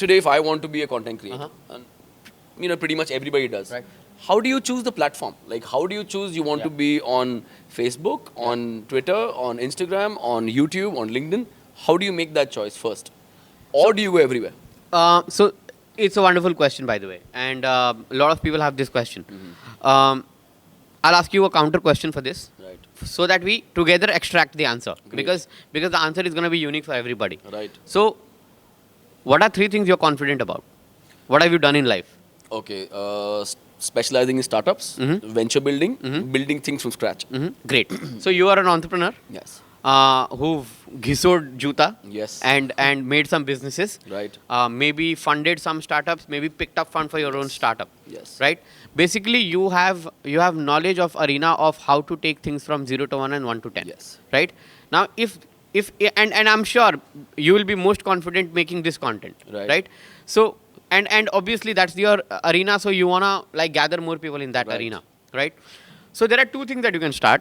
today if I want to be a content creator, and pretty much everybody does. Right. How do you choose the platform? Like, how do you choose you want to be on Facebook, on Twitter, on Instagram, on YouTube, on LinkedIn? How do you make that choice first? Or do you go everywhere? So it's a wonderful question, by the way, and a lot of people have this question. I'll ask you a counter question for this, Right. so that we together extract the answer, because the answer is going to be unique for everybody. Right. So, what are 3 things you're confident about? What have you done in life? Okay. Specializing in startups, venture building, building things from scratch. Great. So you are an entrepreneur Yes. who've ghisoed juta Yes. and made some businesses. Right. Maybe funded some startups, maybe picked up fund for your own startup. Yes. Right? Basically, you have knowledge of arena of how to take things from 0 to 1 and 1 to 10. Yes. Right? Now, if I'm sure you will be most confident making this content. Right. So, and obviously that's your arena, so you wanna like gather more people in that Right. arena. Right? So there are 2 things that you can start.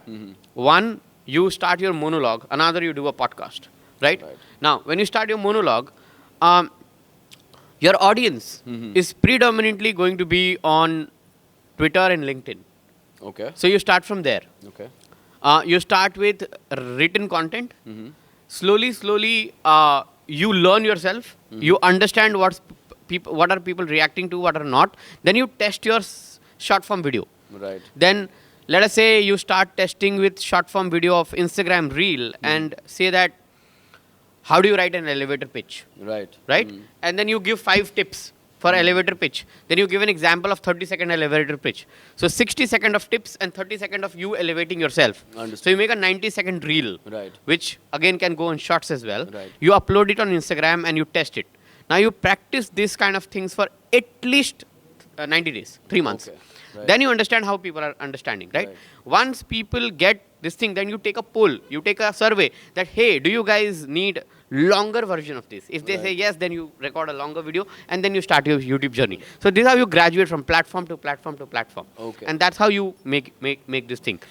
One, you start your monologue. Another, you do a podcast. Right? Now, when you start your monologue, your audience is predominantly going to be on Twitter and LinkedIn. Okay. So you start from there. Okay. You start with written content. Slowly, you learn yourself. You understand what are people reacting to, what are not. Then you test your short form video. Right. Then let us say you start testing with short form video of Instagram Reel and say that, how do you write an elevator pitch? Right. Right? And then you give 5 tips for elevator pitch. Then you give an example of 30-second elevator pitch. So 60 seconds of tips and 30 seconds of you elevating yourself. Understood. So you make a 90-second reel, Right. which again can go on shorts as well. Right. You upload it on Instagram and you test it. Now you practice this kind of things for at least 90 days, 3 months. Okay. Right. Then you understand how people are understanding, right? Right. Once people get this thing, then you take a poll, you take a survey that, hey, do you guys need longer version of this? If they say yes, then you record a longer video and then you start your YouTube journey. So this is how you graduate from platform to platform to platform. Okay. And that's how you make this thing.